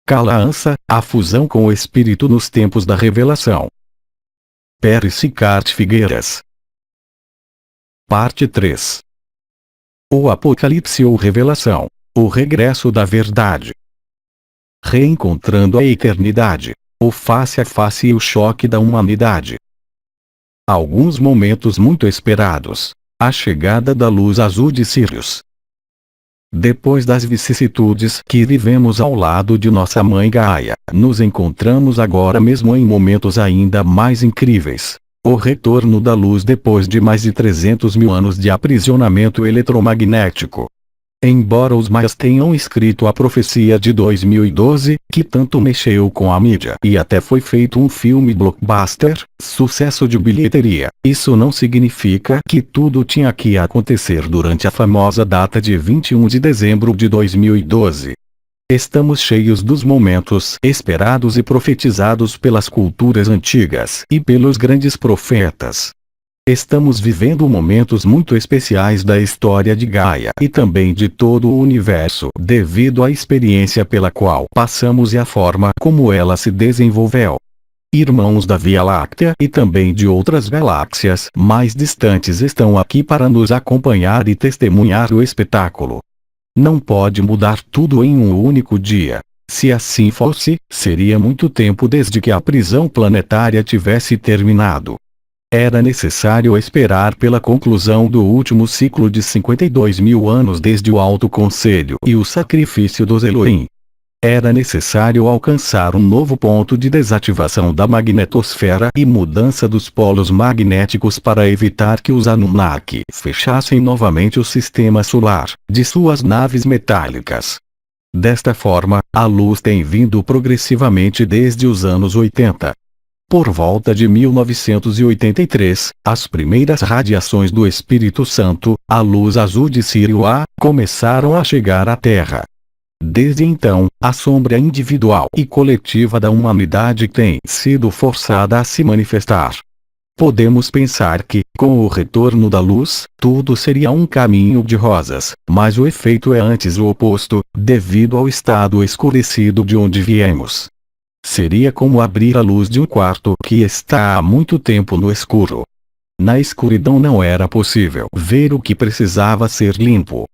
Kalaansa, a fusão com o Espírito nos tempos da revelação. Pérez Sicart Figueiras. Parte 3. O Apocalipse ou Revelação. O regresso da verdade. Reencontrando a eternidade. O face a face e o choque da humanidade. Alguns momentos muito esperados. A chegada da luz azul de Sírius. Depois das vicissitudes que vivemos ao lado de nossa mãe Gaia, nos encontramos agora mesmo em momentos ainda mais incríveis. O retorno da luz depois de mais de 300 mil anos de aprisionamento eletromagnético. Embora os maias tenham escrito a profecia de 2012, que tanto mexeu com a mídia e até foi feito um filme blockbuster, sucesso de bilheteria, isso não significa que tudo tinha que acontecer durante a famosa data de 21 de dezembro de 2012. Estamos cheios dos momentos esperados e profetizados pelas culturas antigas e pelos grandes profetas. Estamos vivendo momentos muito especiais da história de Gaia e também de todo o universo devido à experiência pela qual passamos e a forma como ela se desenvolveu. Irmãos da Via Láctea e também de outras galáxias mais distantes estão aqui para nos acompanhar e testemunhar o espetáculo. Não pode mudar tudo em um único dia. Se assim fosse, seria muito tempo desde que a prisão planetária tivesse terminado. Era necessário esperar pela conclusão do último ciclo de 52 mil anos desde o Alto Conselho e o sacrifício dos Elohim. Era necessário alcançar um novo ponto de desativação da magnetosfera e mudança dos polos magnéticos para evitar que os Anunnaki fechassem novamente o sistema solar de suas naves metálicas. Desta forma, a luz tem vindo progressivamente desde os anos 80. Por volta de 1983, as primeiras radiações do Espírito Santo, a luz azul de Sírio A, começaram a chegar à Terra. Desde então, a sombra individual e coletiva da humanidade tem sido forçada a se manifestar. Podemos pensar que, com o retorno da luz, tudo seria um caminho de rosas, mas o efeito é antes o oposto, devido ao estado escurecido de onde viemos. Seria como abrir a luz de um quarto que está há muito tempo no escuro. Na escuridão não era possível ver o que precisava ser limpo.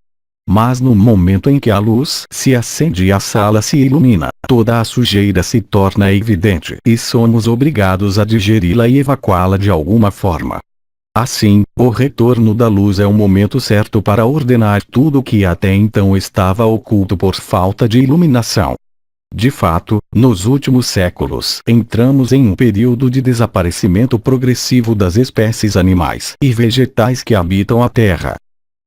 Mas no momento em que a luz se acende e a sala se ilumina, toda a sujeira se torna evidente e somos obrigados a digeri-la e evacuá-la de alguma forma. Assim, o retorno da luz é o momento certo para ordenar tudo que até então estava oculto por falta de iluminação. De fato, nos últimos séculos entramos em um período de desaparecimento progressivo das espécies animais e vegetais que habitam a Terra.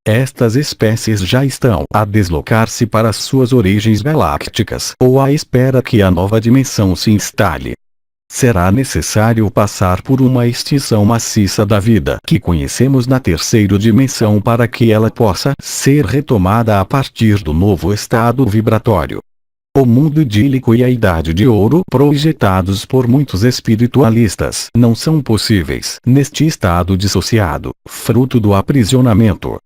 Estas espécies já estão a deslocar-se para as suas origens galácticas ou à espera que a nova dimensão se instale. Será necessário passar por uma extinção maciça da vida que conhecemos na terceira dimensão para que ela possa ser retomada a partir do novo estado vibratório. O mundo idílico e a Idade de Ouro projetados por muitos espiritualistas não são possíveis neste estado dissociado, fruto do aprisionamento.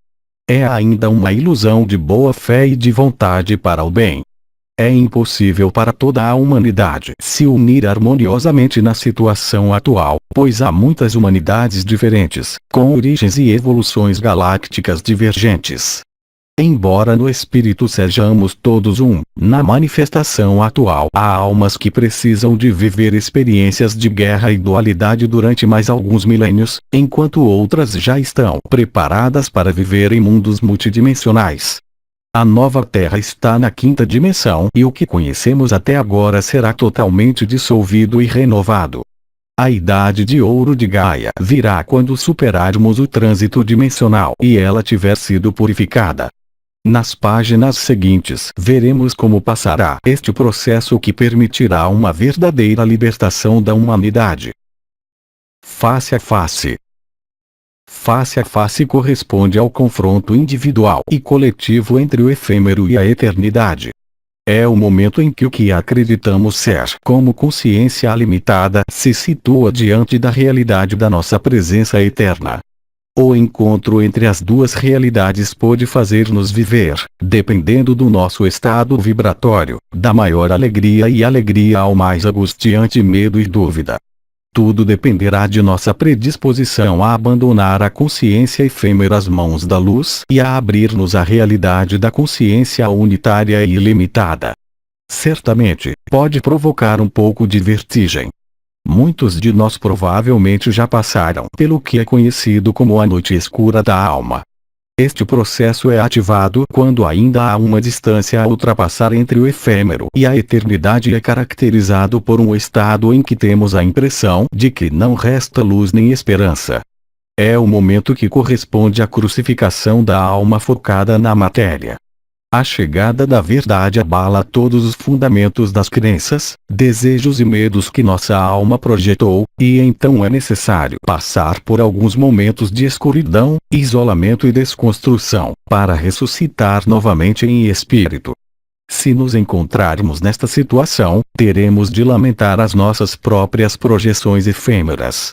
É ainda uma ilusão de boa fé e de vontade para o bem. É impossível para toda a humanidade se unir harmoniosamente na situação atual, pois há muitas humanidades diferentes, com origens e evoluções galácticas divergentes. Embora no espírito sejamos todos um, na manifestação atual há almas que precisam de viver experiências de guerra e dualidade durante mais alguns milênios, enquanto outras já estão preparadas para viver em mundos multidimensionais. A nova Terra está na quinta dimensão e o que conhecemos até agora será totalmente dissolvido e renovado. A Idade de Ouro de Gaia virá quando superarmos o trânsito dimensional e ela tiver sido purificada. Nas páginas seguintes veremos como passará este processo que permitirá uma verdadeira libertação da humanidade. Face a face. Face a face corresponde ao confronto individual e coletivo entre o efêmero e a eternidade. É o momento em que o que acreditamos ser como consciência limitada se situa diante da realidade da nossa presença eterna. O encontro entre as duas realidades pode fazer-nos viver, dependendo do nosso estado vibratório, da maior alegria e alegria ao mais angustiante medo e dúvida. Tudo dependerá de nossa predisposição a abandonar a consciência efêmera às mãos da luz e a abrir-nos à realidade da consciência unitária e ilimitada. Certamente, pode provocar um pouco de vertigem. Muitos de nós provavelmente já passaram pelo que é conhecido como a noite escura da alma. Este processo é ativado quando ainda há uma distância a ultrapassar entre o efêmero e a eternidade e é caracterizado por um estado em que temos a impressão de que não resta luz nem esperança. É o momento que corresponde à crucificação da alma focada na matéria. A chegada da verdade abala todos os fundamentos das crenças, desejos e medos que nossa alma projetou, e então é necessário passar por alguns momentos de escuridão, isolamento e desconstrução, para ressuscitar novamente em espírito. Se nos encontrarmos nesta situação, teremos de lamentar as nossas próprias projeções efêmeras.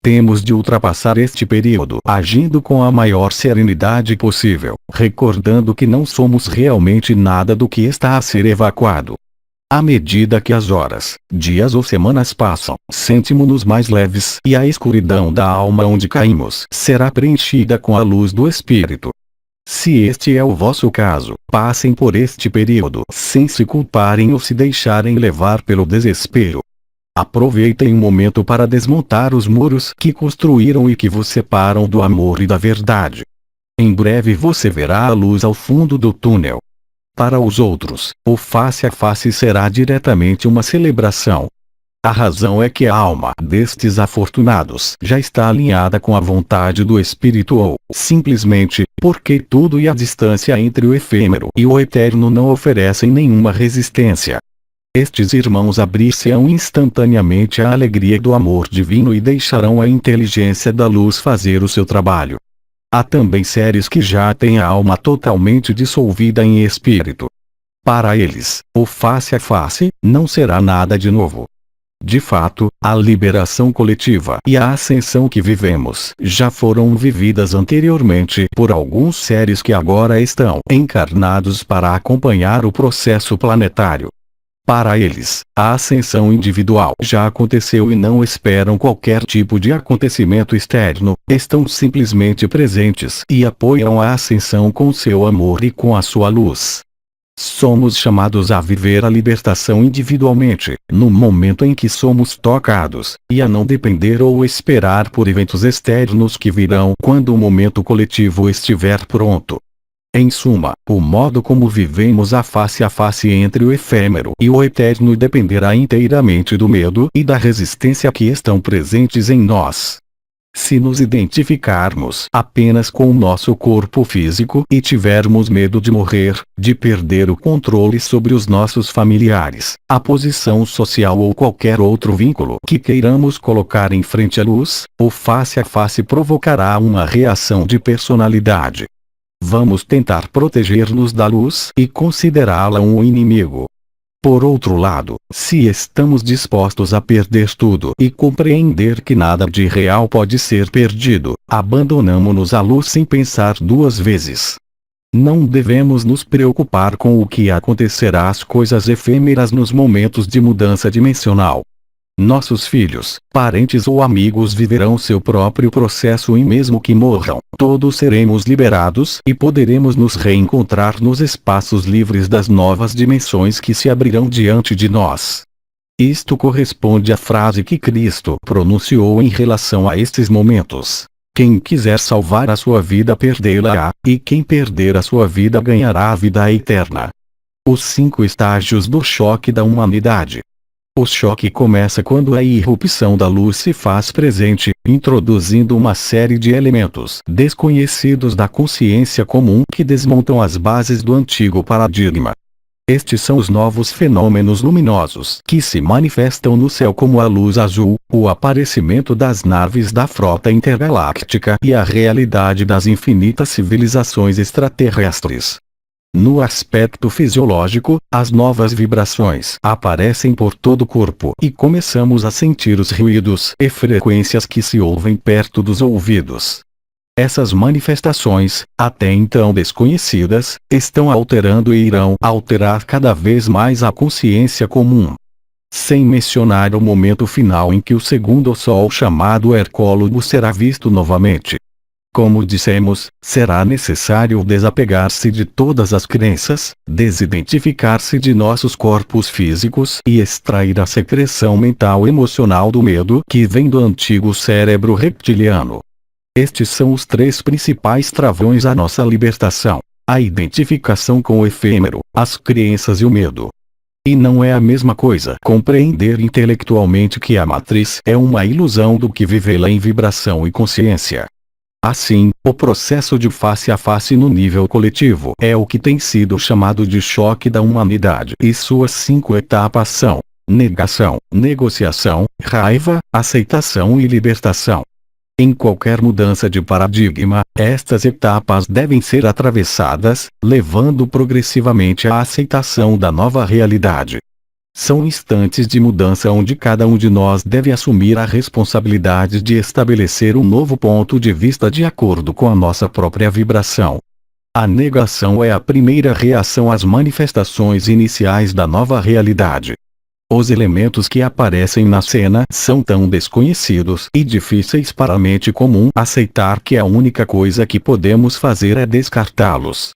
Temos de ultrapassar este período agindo com a maior serenidade possível, recordando que não somos realmente nada do que está a ser evacuado. À medida que as horas, dias ou semanas passam, sentimos-nos mais leves e a escuridão da alma onde caímos será preenchida com a luz do Espírito. Se este é o vosso caso, passem por este período sem se culparem ou se deixarem levar pelo desespero. Aproveitem o momento para desmontar os muros que construíram e que vos separam do amor e da verdade. Em breve você verá a luz ao fundo do túnel. Para os outros, o face a face será diretamente uma celebração. A razão é que a alma destes afortunados já está alinhada com a vontade do Espírito ou, simplesmente, porque tudo e a distância entre o efêmero e o eterno não oferecem nenhuma resistência. Estes irmãos abrir-se-ão instantaneamente à alegria do amor divino e deixarão a inteligência da luz fazer o seu trabalho. Há também seres que já têm a alma totalmente dissolvida em espírito. Para eles, o face a face não será nada de novo. De fato, a liberação coletiva e a ascensão que vivemos já foram vividas anteriormente por alguns seres que agora estão encarnados para acompanhar o processo planetário. Para eles, a ascensão individual já aconteceu e não esperam qualquer tipo de acontecimento externo, estão simplesmente presentes e apoiam a ascensão com seu amor e com a sua luz. Somos chamados a viver a libertação individualmente, no momento em que somos tocados, e a não depender ou esperar por eventos externos que virão quando o momento coletivo estiver pronto. Em suma, o modo como vivemos a face entre o efêmero e o eterno dependerá inteiramente do medo e da resistência que estão presentes em nós. Se nos identificarmos apenas com o nosso corpo físico e tivermos medo de morrer, de perder o controle sobre os nossos familiares, a posição social ou qualquer outro vínculo que queiramos colocar em frente à luz, o face a face provocará uma reação de personalidade. Vamos tentar proteger-nos da luz e considerá-la um inimigo. Por outro lado, se estamos dispostos a perder tudo e compreender que nada de real pode ser perdido, abandonamo-nos à luz sem pensar duas vezes. Não devemos nos preocupar com o que acontecerá às coisas efêmeras nos momentos de mudança dimensional. Nossos filhos, parentes ou amigos viverão seu próprio processo e mesmo que morram, todos seremos liberados e poderemos nos reencontrar nos espaços livres das novas dimensões que se abrirão diante de nós. Isto corresponde à frase que Cristo pronunciou em relação a estes momentos. Quem quiser salvar a sua vida perdê-la-á, e quem perder a sua vida ganhará a vida eterna. Os 5 estágios do choque da humanidade. O choque começa quando a irrupção da luz se faz presente, introduzindo uma série de elementos desconhecidos da consciência comum que desmontam as bases do antigo paradigma. Estes são os novos fenômenos luminosos que se manifestam no céu como a luz azul, o aparecimento das naves da frota intergaláctica e a realidade das infinitas civilizações extraterrestres. No aspecto fisiológico, as novas vibrações aparecem por todo o corpo e começamos a sentir os ruídos e frequências que se ouvem perto dos ouvidos. Essas manifestações, até então desconhecidas, estão alterando e irão alterar cada vez mais a consciência comum. Sem mencionar o momento final em que o segundo sol chamado Hercólogo será visto novamente. Como dissemos, será necessário desapegar-se de todas as crenças, desidentificar-se de nossos corpos físicos e extrair a secreção mental emocional do medo que vem do antigo cérebro reptiliano. Estes são os três principais travões à nossa libertação: a identificação com o efêmero, as crenças e o medo. E não é a mesma coisa compreender intelectualmente que a matriz é uma ilusão do que vivê-la em vibração e consciência. Assim, o processo de face a face no nível coletivo é o que tem sido chamado de choque da humanidade, e suas 5 etapas são: negação, negociação, raiva, aceitação e libertação. Em qualquer mudança de paradigma, estas etapas devem ser atravessadas, levando progressivamente à aceitação da nova realidade. São instantes de mudança onde cada um de nós deve assumir a responsabilidade de estabelecer um novo ponto de vista de acordo com a nossa própria vibração. A negação é a primeira reação às manifestações iniciais da nova realidade. Os elementos que aparecem na cena são tão desconhecidos e difíceis para a mente comum aceitar que a única coisa que podemos fazer é descartá-los.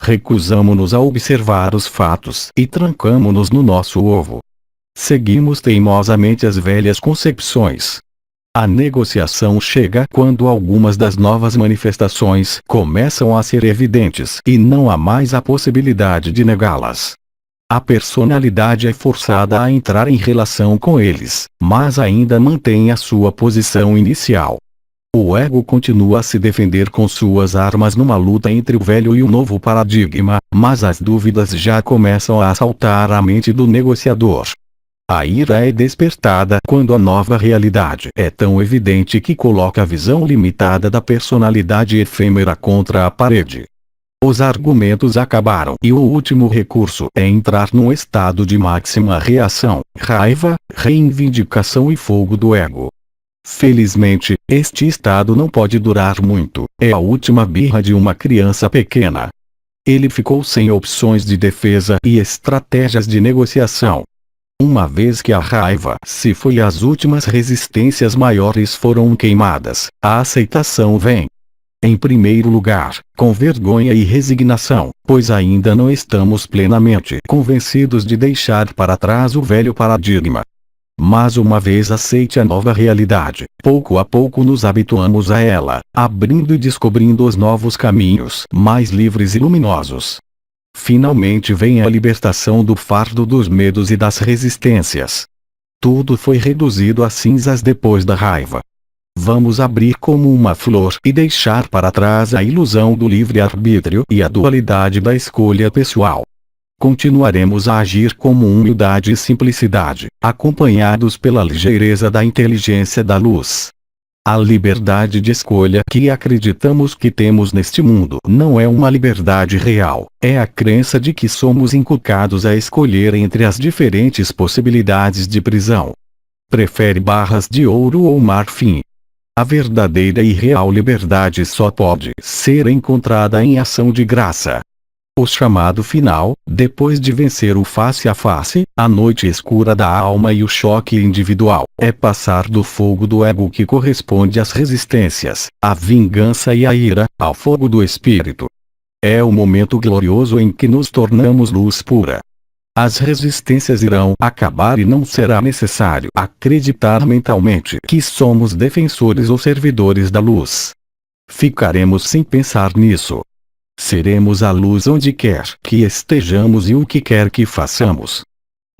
Recusamo-nos a observar os fatos e trancamo-nos no nosso ovo. Seguimos teimosamente as velhas concepções. A negociação chega quando algumas das novas manifestações começam a ser evidentes e não há mais a possibilidade de negá-las. A personalidade é forçada a entrar em relação com eles, mas ainda mantém a sua posição inicial. O ego continua a se defender com suas armas numa luta entre o velho e o novo paradigma, mas as dúvidas já começam a assaltar a mente do negociador. A ira é despertada quando a nova realidade é tão evidente que coloca a visão limitada da personalidade efêmera contra a parede. Os argumentos acabaram e o último recurso é entrar num estado de máxima reação, raiva, reivindicação e fogo do ego. Felizmente, este estado não pode durar muito, é a última birra de uma criança pequena. Ele ficou sem opções de defesa e estratégias de negociação. Uma vez que a raiva se foi e as últimas resistências maiores foram queimadas, a aceitação vem. Em primeiro lugar, com vergonha e resignação, pois ainda não estamos plenamente convencidos de deixar para trás o velho paradigma. Mas uma vez aceite a nova realidade, pouco a pouco nos habituamos a ela, abrindo e descobrindo os novos caminhos mais livres e luminosos. Finalmente vem a libertação do fardo dos medos e das resistências. Tudo foi reduzido a cinzas depois da raiva. Vamos abrir como uma flor e deixar para trás a ilusão do livre-arbítrio e a dualidade da escolha pessoal. Continuaremos a agir como humildade e simplicidade, acompanhados pela ligeireza da inteligência da luz. A liberdade de escolha que acreditamos que temos neste mundo não é uma liberdade real, é a crença de que somos inculcados a escolher entre as diferentes possibilidades de prisão. Prefere barras de ouro ou marfim? A verdadeira e real liberdade só pode ser encontrada em ação de graça. O chamado final, depois de vencer o face a face, a noite escura da alma e o choque individual, é passar do fogo do ego que corresponde às resistências, à vingança e à ira, ao fogo do espírito. É o momento glorioso em que nos tornamos luz pura. As resistências irão acabar e não será necessário acreditar mentalmente que somos defensores ou servidores da luz. Ficaremos sem pensar nisso. Seremos a luz onde quer que estejamos e o que quer que façamos.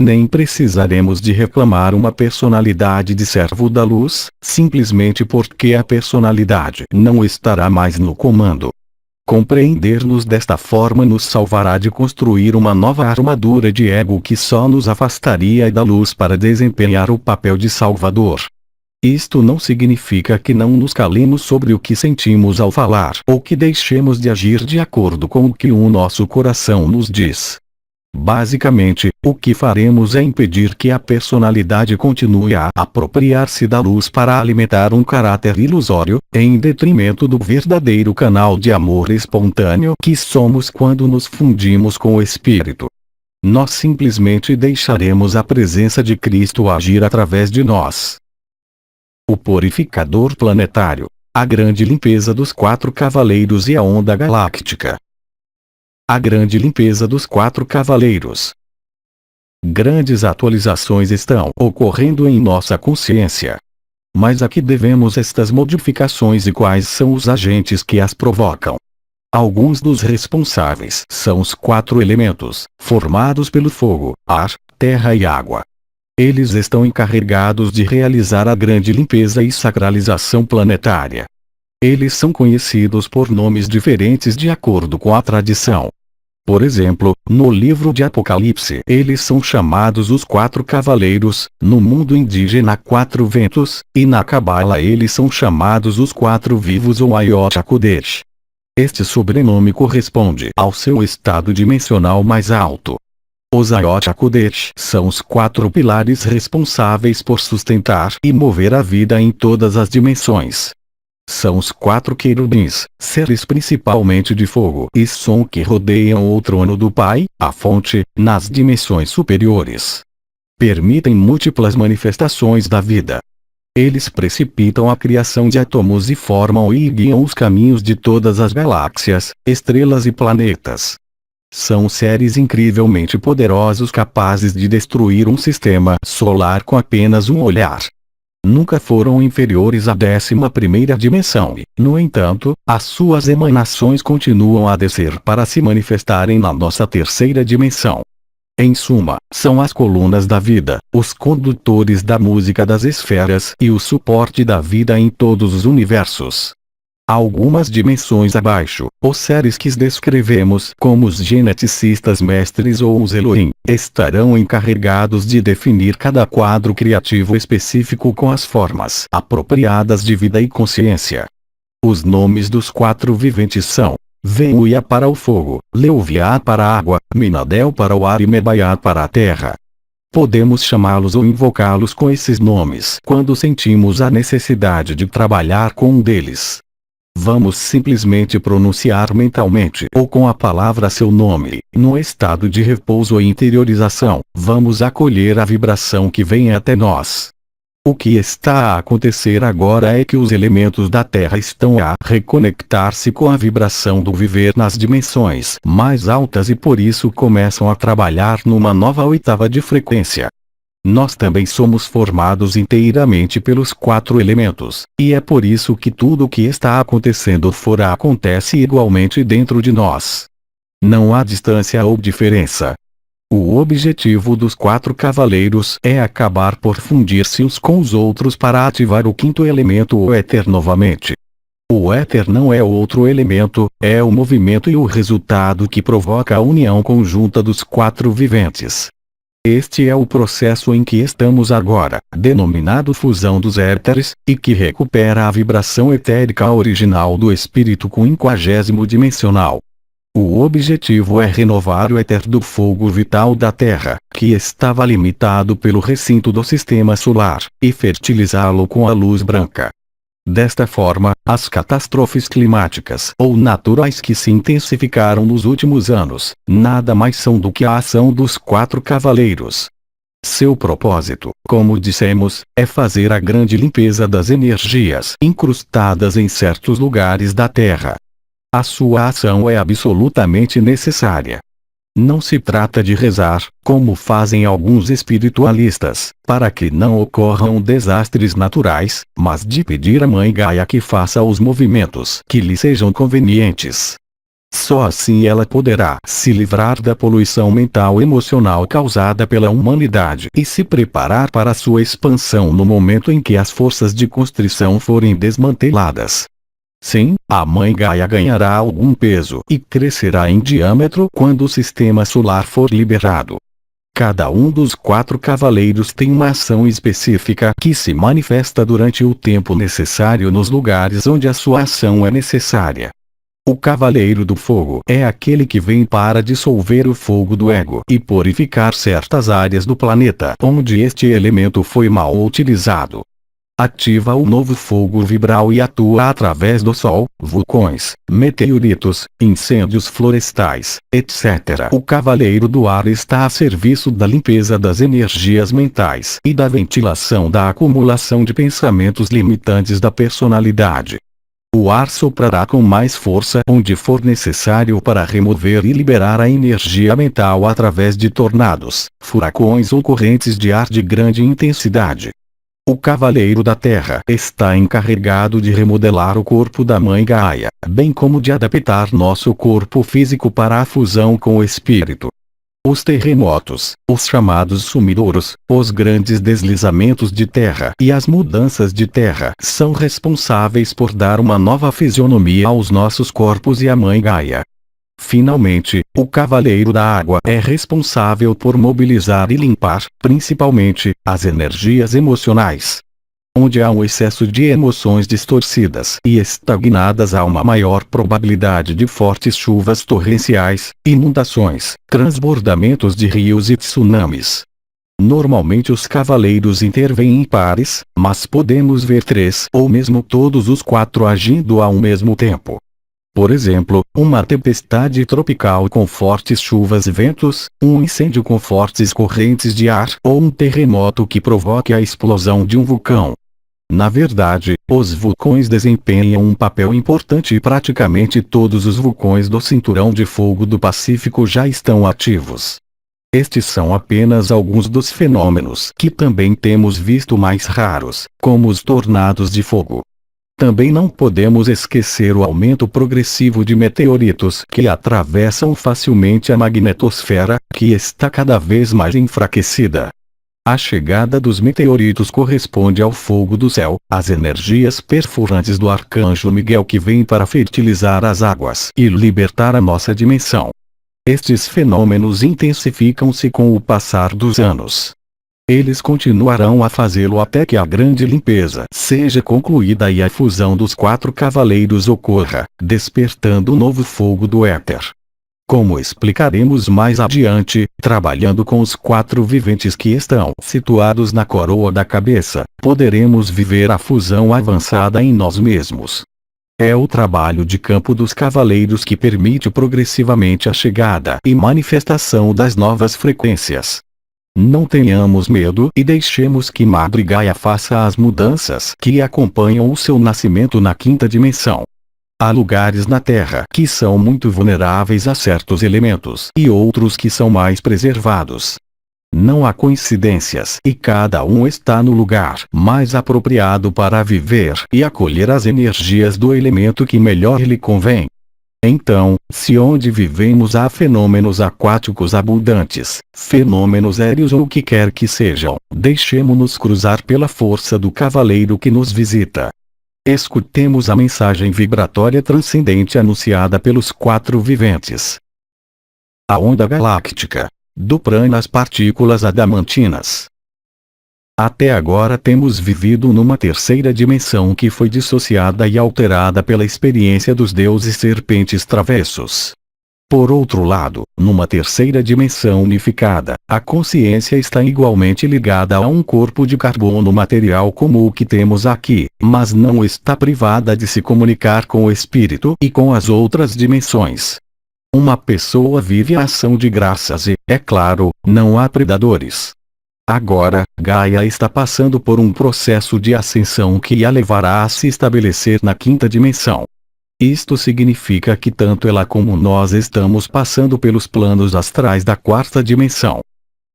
Nem precisaremos de reclamar uma personalidade de servo da luz, simplesmente porque a personalidade não estará mais no comando. Compreender-nos desta forma nos salvará de construir uma nova armadura de ego que só nos afastaria da luz para desempenhar o papel de salvador. Isto não significa que não nos calemos sobre o que sentimos ao falar ou que deixemos de agir de acordo com o que o nosso coração nos diz. Basicamente, o que faremos é impedir que a personalidade continue a apropriar-se da luz para alimentar um caráter ilusório, em detrimento do verdadeiro canal de amor espontâneo que somos quando nos fundimos com o Espírito. Nós simplesmente deixaremos a presença de Cristo agir através de nós. O purificador planetário, a grande limpeza dos 4 cavaleiros e a onda galáctica. A grande limpeza dos 4 cavaleiros. Grandes atualizações estão ocorrendo em nossa consciência. Mas a que devemos estas modificações e quais são os agentes que as provocam? Alguns dos responsáveis são os 4 elementos, formados pelo fogo, ar, terra e água. Eles estão encarregados de realizar a grande limpeza e sacralização planetária. Eles são conhecidos por nomes diferentes de acordo com a tradição. Por exemplo, no livro de Apocalipse eles são chamados os 4 cavaleiros, no mundo indígena 4 ventos, e na Cabala eles são chamados os 4 vivos ou Ayot HaKodesh. Este sobrenome corresponde ao seu estado dimensional mais alto. Os Ayot HaKodesh são os 4 pilares responsáveis por sustentar e mover a vida em todas as dimensões. São os 4 querubins, seres principalmente de fogo e som que rodeiam o trono do Pai, a fonte, nas dimensões superiores. Permitem múltiplas manifestações da vida. Eles precipitam a criação de átomos e formam e guiam os caminhos de todas as galáxias, estrelas e planetas. São seres incrivelmente poderosos capazes de destruir um sistema solar com apenas um olhar. Nunca foram inferiores à 11ª dimensão e, no entanto, as suas emanações continuam a descer para se manifestarem na nossa 3ª dimensão. Em suma, são as colunas da vida, os condutores da música das esferas e o suporte da vida em todos os universos. Algumas dimensões abaixo, os seres que descrevemos como os geneticistas mestres ou os Elohim, estarão encarregados de definir cada quadro criativo específico com as formas apropriadas de vida e consciência. Os nomes dos 4 viventes são Venuia para o fogo, Leuviá para a água, Minadel para o ar e Mebaiá para a terra. Podemos chamá-los ou invocá-los com esses nomes quando sentimos a necessidade de trabalhar com um deles. Vamos simplesmente pronunciar mentalmente ou com a palavra seu nome, no estado de repouso e interiorização, vamos acolher a vibração que vem até nós. O que está a acontecer agora é que os elementos da Terra estão a reconectar-se com a vibração do viver nas dimensões mais altas e por isso começam a trabalhar numa nova 8ª de frequência. Nós também somos formados inteiramente pelos 4 elementos, e é por isso que tudo o que está acontecendo fora acontece igualmente dentro de nós. Não há distância ou diferença. O objetivo dos 4 cavaleiros é acabar por fundir-se uns com os outros para ativar o 5º elemento, o éter novamente. O éter não é outro elemento, é o movimento e o resultado que provoca a união conjunta dos 4 viventes. Este é o processo em que estamos agora, denominado fusão dos éteres, e que recupera a vibração etérica original do espírito com 50º dimensional. O objetivo é renovar o éter do fogo vital da Terra, que estava limitado pelo recinto do sistema solar, e fertilizá-lo com a luz branca. Desta forma, as catástrofes climáticas ou naturais que se intensificaram nos últimos anos, nada mais são do que a ação dos 4 cavaleiros. Seu propósito, como dissemos, é fazer a grande limpeza das energias incrustadas em certos lugares da Terra. A sua ação é absolutamente necessária. Não se trata de rezar, como fazem alguns espiritualistas, para que não ocorram desastres naturais, mas de pedir à Mãe Gaia que faça os movimentos que lhe sejam convenientes. Só assim ela poderá se livrar da poluição mental e emocional causada pela humanidade e se preparar para a sua expansão no momento em que as forças de constrição forem desmanteladas. Sim, a Mãe Gaia ganhará algum peso e crescerá em diâmetro quando o sistema solar for liberado. Cada um dos 4 cavaleiros tem uma ação específica que se manifesta durante o tempo necessário nos lugares onde a sua ação é necessária. O Cavaleiro do Fogo é aquele que vem para dissolver o fogo do ego e purificar certas áreas do planeta onde este elemento foi mal utilizado. Ativa o novo fogo vibral e atua através do Sol, vulcões, meteoritos, incêndios florestais, etc. O Cavaleiro do Ar está a serviço da limpeza das energias mentais e da ventilação da acumulação de pensamentos limitantes da personalidade. O ar soprará com mais força onde for necessário para remover e liberar a energia mental através de tornados, furacões ou correntes de ar de grande intensidade. O Cavaleiro da Terra está encarregado de remodelar o corpo da Mãe Gaia, bem como de adaptar nosso corpo físico para a fusão com o espírito. Os terremotos, os chamados sumidouros, os grandes deslizamentos de terra e as mudanças de terra são responsáveis por dar uma nova fisionomia aos nossos corpos e à Mãe Gaia. Finalmente, o Cavaleiro da Água é responsável por mobilizar e limpar, principalmente, as energias emocionais. Onde há um excesso de emoções distorcidas e estagnadas, há uma maior probabilidade de fortes chuvas torrenciais, inundações, transbordamentos de rios e tsunamis. Normalmente os cavaleiros intervêm em pares, mas podemos ver 3 ou mesmo todos os 4 agindo ao mesmo tempo. Por exemplo, uma tempestade tropical com fortes chuvas e ventos, um incêndio com fortes correntes de ar ou um terremoto que provoque a explosão de um vulcão. Na verdade, os vulcões desempenham um papel importante e praticamente todos os vulcões do Cinturão de Fogo do Pacífico já estão ativos. Estes são apenas alguns dos fenômenos que também temos visto mais raros, como os tornados de fogo. Também não podemos esquecer o aumento progressivo de meteoritos que atravessam facilmente a magnetosfera, que está cada vez mais enfraquecida. A chegada dos meteoritos corresponde ao fogo do céu, às energias perfurantes do Arcanjo Miguel que vem para fertilizar as águas e libertar a nossa dimensão. Estes fenômenos intensificam-se com o passar dos anos. Eles continuarão a fazê-lo até que a grande limpeza seja concluída e a fusão dos 4 cavaleiros ocorra, despertando o novo fogo do éter. Como explicaremos mais adiante, trabalhando com os 4 viventes que estão situados na coroa da cabeça, poderemos viver a fusão avançada em nós mesmos. É o trabalho de campo dos cavaleiros que permite progressivamente a chegada e manifestação das novas frequências. Não tenhamos medo e deixemos que Madre Gaia faça as mudanças que acompanham o seu nascimento na 5ª dimensão. Há lugares na Terra que são muito vulneráveis a certos elementos e outros que são mais preservados. Não há coincidências e cada um está no lugar mais apropriado para viver e acolher as energias do elemento que melhor lhe convém. Então, se onde vivemos há fenômenos aquáticos abundantes, fenômenos aéreos ou o que quer que sejam, deixemo-nos cruzar pela força do cavaleiro que nos visita. Escutemos a mensagem vibratória transcendente anunciada pelos 4 viventes. A onda galáctica. Do prana às partículas adamantinas. Até agora temos vivido numa 3ª dimensão que foi dissociada e alterada pela experiência dos deuses serpentes travessos. Por outro lado, numa 3ª dimensão unificada, a consciência está igualmente ligada a um corpo de carbono material como o que temos aqui, mas não está privada de se comunicar com o espírito e com as outras dimensões. Uma pessoa vive a ação de graças e, é claro, não há predadores. Agora, Gaia está passando por um processo de ascensão que a levará a se estabelecer na 5ª dimensão. Isto significa que tanto ela como nós estamos passando pelos planos astrais da 4ª dimensão.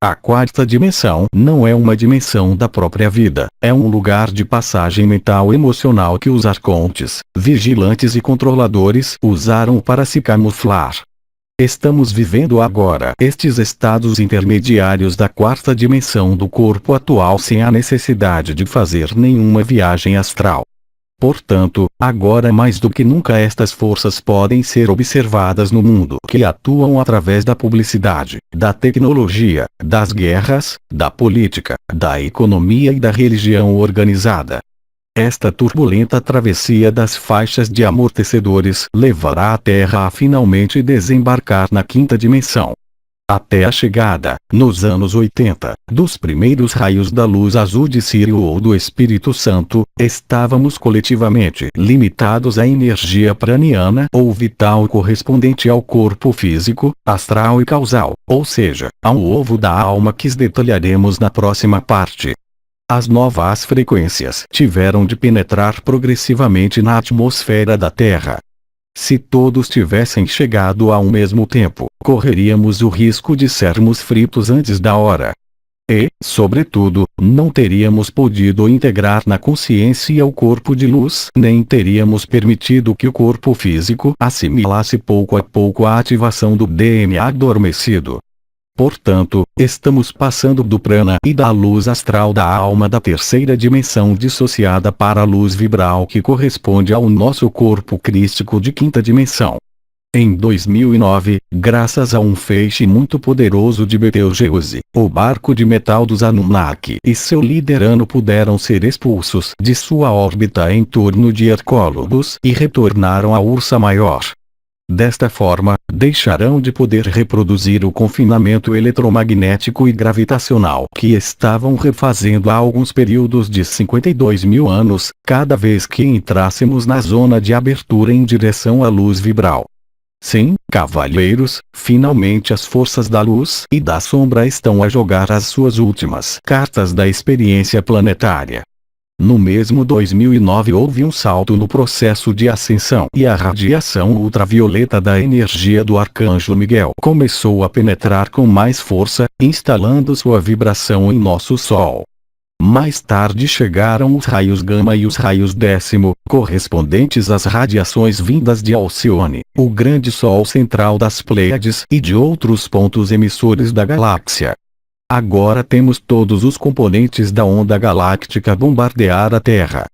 A 4ª dimensão não é uma dimensão da própria vida, é um lugar de passagem mental emocional que os arcontes, vigilantes e controladores usaram para se camuflar. Estamos vivendo agora estes estados intermediários da 4ª dimensão do corpo atual sem a necessidade de fazer nenhuma viagem astral. Portanto, agora mais do que nunca estas forças podem ser observadas no mundo que atuam através da publicidade, da tecnologia, das guerras, da política, da economia e da religião organizada. Esta turbulenta travessia das faixas de amortecedores levará a Terra a finalmente desembarcar na quinta dimensão. Até a chegada, nos anos 80, dos primeiros raios da luz azul de Sírio ou do Espírito Santo, estávamos coletivamente limitados à energia praniana ou vital correspondente ao corpo físico, astral e causal, ou seja, ao ovo da alma que detalharemos na próxima parte. As novas frequências tiveram de penetrar progressivamente na atmosfera da Terra. Se todos tivessem chegado ao mesmo tempo, correríamos o risco de sermos fritos antes da hora. E, sobretudo, não teríamos podido integrar na consciência o corpo de luz, nem teríamos permitido que o corpo físico assimilasse pouco a pouco a ativação do DNA adormecido. Portanto, estamos passando do prana e da luz astral da alma da terceira dimensão dissociada para a luz vibral que corresponde ao nosso corpo crístico de quinta dimensão. Em 2009, graças a um feixe muito poderoso de Betelgeuse, o barco de metal dos Anunnaki e seu líder Anu puderam ser expulsos de sua órbita em torno de Hercólogos e retornaram à Ursa Maior. Desta forma, deixarão de poder reproduzir o confinamento eletromagnético e gravitacional que estavam refazendo há alguns períodos de 52 mil anos, cada vez que entrássemos na zona de abertura em direção à luz vibral. Sim, cavalheiros, finalmente as forças da luz e da sombra estão a jogar as suas últimas cartas da experiência planetária. No mesmo 2009 houve um salto no processo de ascensão e a radiação ultravioleta da energia do Arcanjo Miguel começou a penetrar com mais força, instalando sua vibração em nosso Sol. Mais tarde chegaram os raios gama e os raios décimo, correspondentes às radiações vindas de Alcione, o grande Sol central das Pleiades e de outros pontos emissores da galáxia. Agora temos todos os componentes da onda galáctica bombardear a Terra.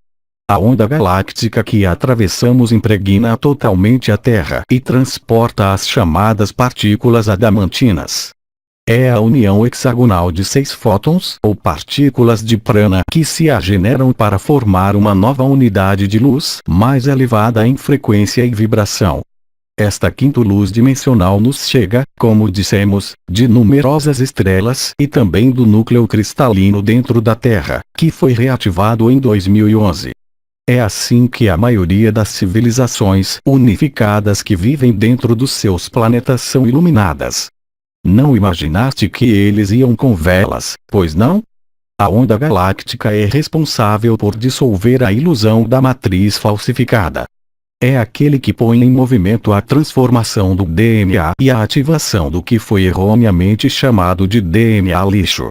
A onda galáctica que atravessamos impregna totalmente a Terra e transporta as chamadas partículas adamantinas. É a união hexagonal de 6 fótons ou partículas de prana que se ageneram para formar uma nova unidade de luz mais elevada em frequência e vibração. Esta quinta luz dimensional nos chega, como dissemos, de numerosas estrelas e também do núcleo cristalino dentro da Terra, que foi reativado em 2011. É assim que a maioria das civilizações unificadas que vivem dentro dos seus planetas são iluminadas. Não imaginaste que eles iam com velas, pois não? A onda galáctica é responsável por dissolver a ilusão da matriz falsificada. É aquele que põe em movimento a transformação do DNA e a ativação do que foi erroneamente chamado de DNA lixo.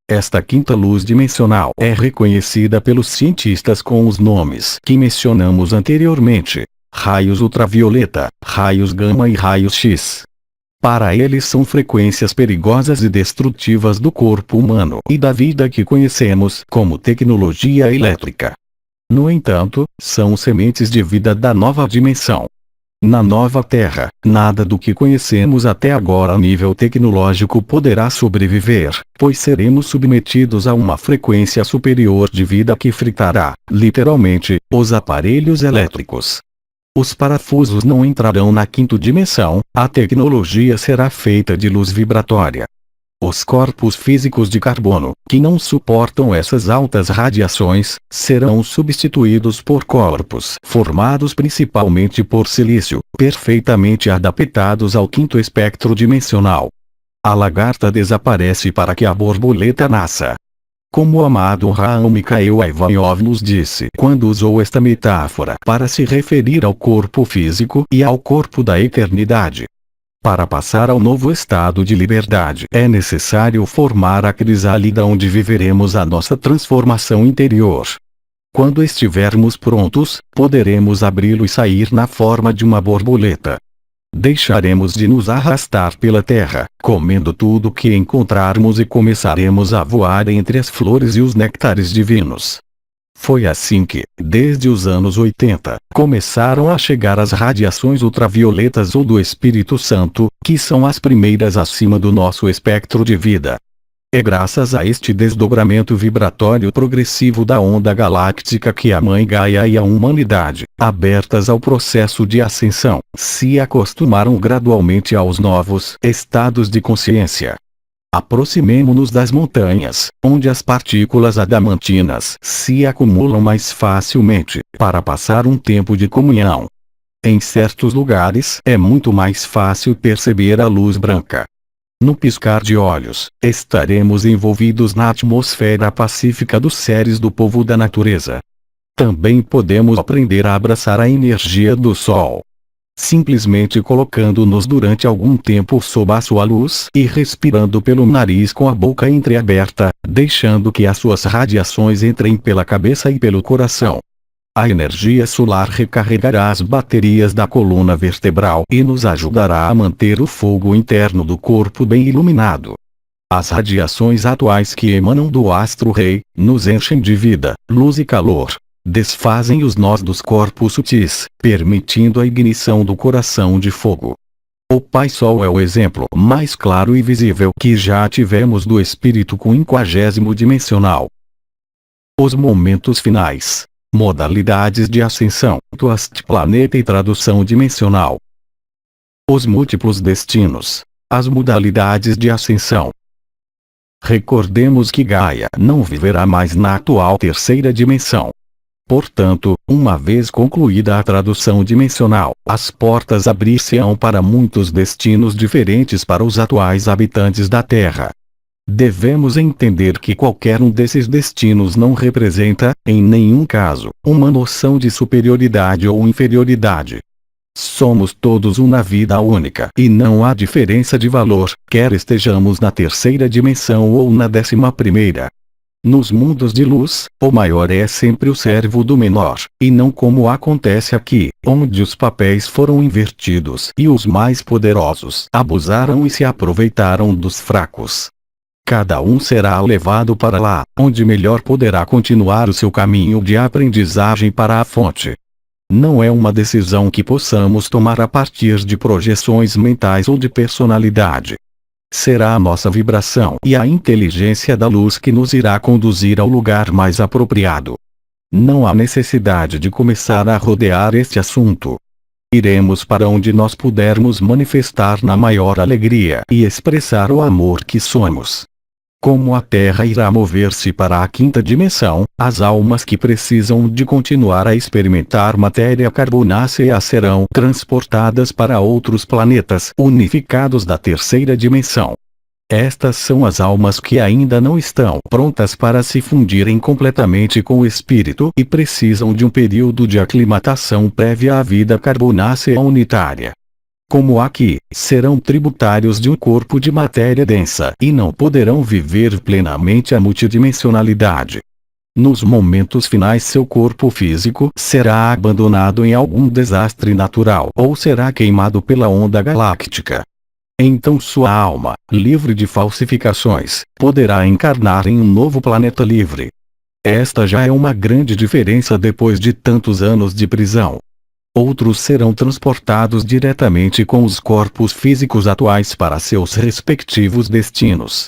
Esta quinta luz dimensional é reconhecida pelos cientistas com os nomes que mencionamos anteriormente: raios ultravioleta, raios gama e raios X. Para eles são frequências perigosas e destrutivas do corpo humano e da vida que conhecemos como tecnologia elétrica. No entanto, são sementes de vida da nova dimensão. Na nova Terra, nada do que conhecemos até agora a nível tecnológico poderá sobreviver, pois seremos submetidos a uma frequência superior de vida que fritará, literalmente, os aparelhos elétricos. Os parafusos não entrarão na quinta dimensão, a tecnologia será feita de luz vibratória. Os corpos físicos de carbono, que não suportam essas altas radiações, serão substituídos por corpos formados principalmente por silício, perfeitamente adaptados ao quinto espectro dimensional. A lagarta desaparece para que a borboleta nasça. Como o amado Raul Mikhail Ivanov nos disse quando usou esta metáfora para se referir ao corpo físico e ao corpo da eternidade. Para passar ao novo estado de liberdade é necessário formar a crisálida onde viveremos a nossa transformação interior. Quando estivermos prontos, poderemos abri-lo e sair na forma de uma borboleta. Deixaremos de nos arrastar pela terra, comendo tudo que encontrarmos e começaremos a voar entre as flores e os néctares divinos. Foi assim que, desde os anos 80, começaram a chegar as radiações ultravioletas ou do Espírito Santo, que são as primeiras acima do nosso espectro de vida. É graças a este desdobramento vibratório progressivo da onda galáctica que a Mãe Gaia e a humanidade, abertas ao processo de ascensão, se acostumaram gradualmente aos novos estados de consciência. Aproximemo-nos das montanhas, onde as partículas adamantinas se acumulam mais facilmente, para passar um tempo de comunhão. Em certos lugares é muito mais fácil perceber a luz branca. No piscar de olhos, estaremos envolvidos na atmosfera pacífica dos seres do povo da natureza. Também podemos aprender a abraçar a energia do Sol. Simplesmente colocando-nos durante algum tempo sob a sua luz e respirando pelo nariz com a boca entreaberta, deixando que as suas radiações entrem pela cabeça e pelo coração. A energia solar recarregará as baterias da coluna vertebral e nos ajudará a manter o fogo interno do corpo bem iluminado. As radiações atuais que emanam do astro-rei, nos enchem de vida, luz e calor. Desfazem os nós dos corpos sutis, permitindo a ignição do coração de fogo. O Pai Sol é o exemplo mais claro e visível que já tivemos do espírito quinquagésimo dimensional. Os momentos finais. Modalidades de ascensão, Twast planeta e tradução dimensional. Os múltiplos destinos. As modalidades de ascensão. Recordemos que Gaia não viverá mais na atual terceira dimensão. Portanto, uma vez concluída a tradução dimensional, as portas abrir-se-ão para muitos destinos diferentes para os atuais habitantes da Terra. Devemos entender que qualquer um desses destinos não representa, em nenhum caso, uma noção de superioridade ou inferioridade. Somos todos uma vida única e não há diferença de valor, quer estejamos na terceira dimensão ou na 11ª. Nos mundos de luz, o maior é sempre o servo do menor, e não como acontece aqui, onde os papéis foram invertidos e os mais poderosos abusaram e se aproveitaram dos fracos. Cada um será levado para lá, onde melhor poderá continuar o seu caminho de aprendizagem para a fonte. Não é uma decisão que possamos tomar a partir de projeções mentais ou de personalidade. Será a nossa vibração e a inteligência da luz que nos irá conduzir ao lugar mais apropriado. Não há necessidade de começar a rodear este assunto. Iremos para onde nós pudermos manifestar na maior alegria e expressar o amor que somos. Como a Terra irá mover-se para a 5ª dimensão, as almas que precisam de continuar a experimentar matéria carbonácea serão transportadas para outros planetas unificados da terceira dimensão. Estas são as almas que ainda não estão prontas para se fundirem completamente com o espírito e precisam de um período de aclimatação prévia à vida carbonácea unitária. Como aqui, serão tributários de um corpo de matéria densa e não poderão viver plenamente a multidimensionalidade. Nos momentos finais seu corpo físico será abandonado em algum desastre natural ou será queimado pela onda galáctica. Então sua alma, livre de falsificações, poderá encarnar em um novo planeta livre. Esta já é uma grande diferença depois de tantos anos de prisão. Outros serão transportados diretamente com os corpos físicos atuais para seus respectivos destinos.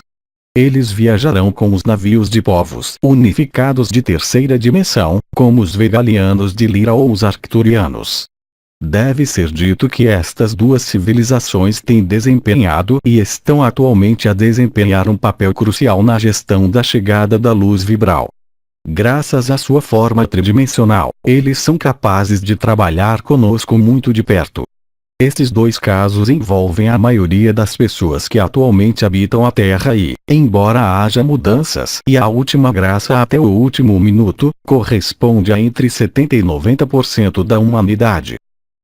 Eles viajarão com os navios de povos unificados de terceira dimensão, como os Vegalianos de Lyra ou os Arcturianos. Deve ser dito que estas duas civilizações têm desempenhado e estão atualmente a desempenhar um papel crucial na gestão da chegada da luz vibral. Graças à sua forma tridimensional, eles são capazes de trabalhar conosco muito de perto. Estes dois casos envolvem a maioria das pessoas que atualmente habitam a Terra e, embora haja mudanças e a última graça até o último minuto, corresponde a entre 70% e 90% da humanidade.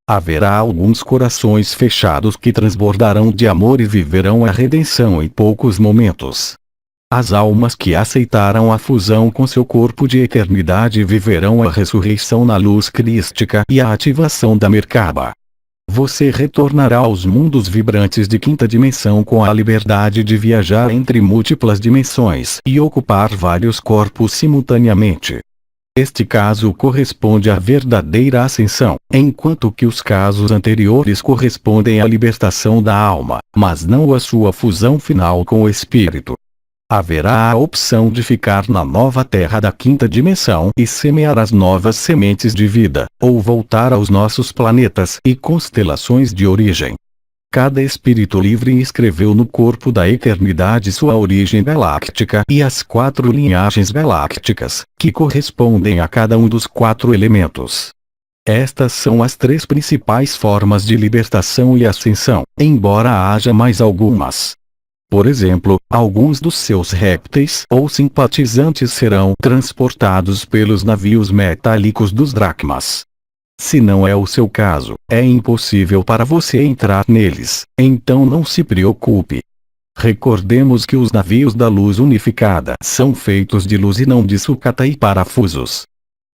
Haverá alguns corações fechados que transbordarão de amor e viverão a redenção em poucos momentos. As almas que aceitaram a fusão com seu corpo de eternidade viverão a ressurreição na luz crística e a ativação da Merkaba. Você retornará aos mundos vibrantes de 5ª dimensão com a liberdade de viajar entre múltiplas dimensões e ocupar vários corpos simultaneamente. Este caso corresponde à verdadeira ascensão, enquanto que os casos anteriores correspondem à libertação da alma, mas não à sua fusão final com o espírito. Haverá a opção de ficar na nova Terra da quinta dimensão e semear as novas sementes de vida, ou voltar aos nossos planetas e constelações de origem. Cada espírito livre escreveu no corpo da eternidade sua origem galáctica e as 4 linhagens galácticas, que correspondem a cada um dos 4 elementos. Estas são as 3 principais formas de libertação e ascensão, embora haja mais algumas. Por exemplo, alguns dos seus répteis ou simpatizantes serão transportados pelos navios metálicos dos dracmas. Se não é o seu caso, é impossível para você entrar neles, então não se preocupe. Recordemos que os navios da luz unificada são feitos de luz e não de sucata e parafusos.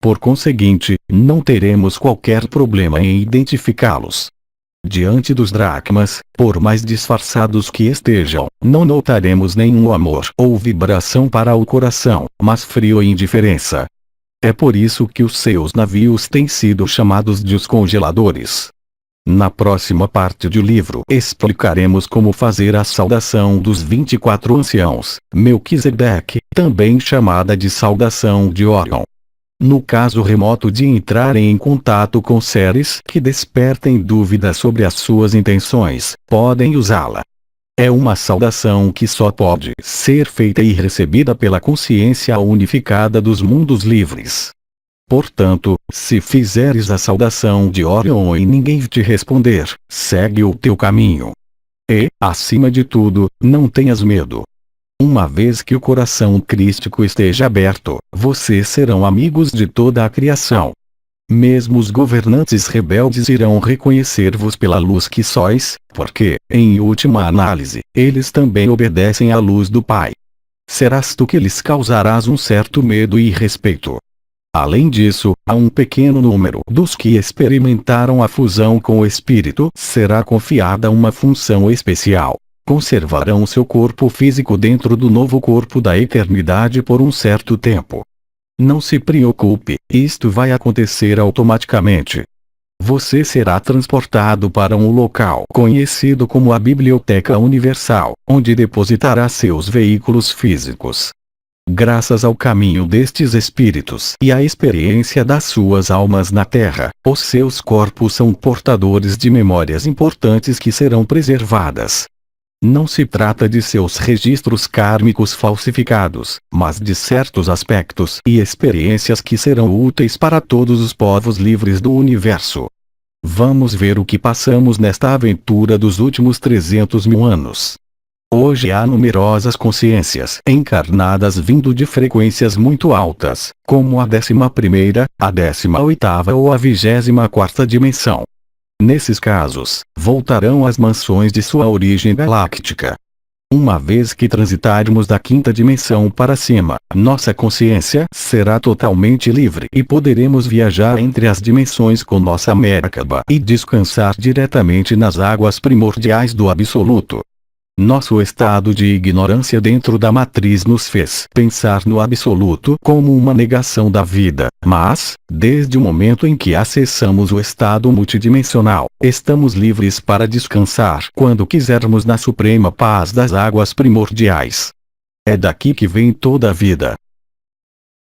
Por conseguinte, não teremos qualquer problema em identificá-los. Diante dos dracmas, por mais disfarçados que estejam, não notaremos nenhum amor ou vibração para o coração, mas frio e indiferença. É por isso que os seus navios têm sido chamados de os congeladores. Na próxima parte do livro explicaremos como fazer a saudação dos 24 anciãos, Melquisedeque, também chamada de saudação de Orion. No caso remoto de entrarem em contato com seres que despertem dúvidas sobre as suas intenções, podem usá-la. É uma saudação que só pode ser feita e recebida pela consciência unificada dos mundos livres. Portanto, se fizeres a saudação de Orion e ninguém te responder, segue o teu caminho. E, acima de tudo, não tenhas medo. Uma vez que o coração crístico esteja aberto, vocês serão amigos de toda a criação. Mesmo os governantes rebeldes irão reconhecer-vos pela luz que sois, porque, em última análise, eles também obedecem à luz do Pai. Serás tu que lhes causarás um certo medo e respeito. Além disso, a um pequeno número dos que experimentaram a fusão com o Espírito será confiada uma função especial. Conservarão seu corpo físico dentro do novo corpo da eternidade por um certo tempo. Não se preocupe, isto vai acontecer automaticamente. Você será transportado para um local conhecido como a Biblioteca Universal, onde depositará seus veículos físicos. Graças ao caminho destes espíritos e à experiência das suas almas na Terra, os seus corpos são portadores de memórias importantes que serão preservadas. Não se trata de seus registros kármicos falsificados, mas de certos aspectos e experiências que serão úteis para todos os povos livres do universo. Vamos ver o que passamos nesta aventura dos últimos 300.000 anos. Hoje há numerosas consciências encarnadas vindo de frequências muito altas, como a 11ª, a 18ª ou a 24ª dimensão. Nesses casos, voltarão às mansões de sua origem galáctica. Uma vez que transitarmos da 5ª dimensão para cima, nossa consciência será totalmente livre e poderemos viajar entre as dimensões com nossa Merkaba e descansar diretamente nas águas primordiais do Absoluto. Nosso estado de ignorância dentro da matriz nos fez pensar no absoluto como uma negação da vida, mas, desde o momento em que acessamos o estado multidimensional, estamos livres para descansar quando quisermos na suprema paz das águas primordiais. É daqui que vem toda a vida.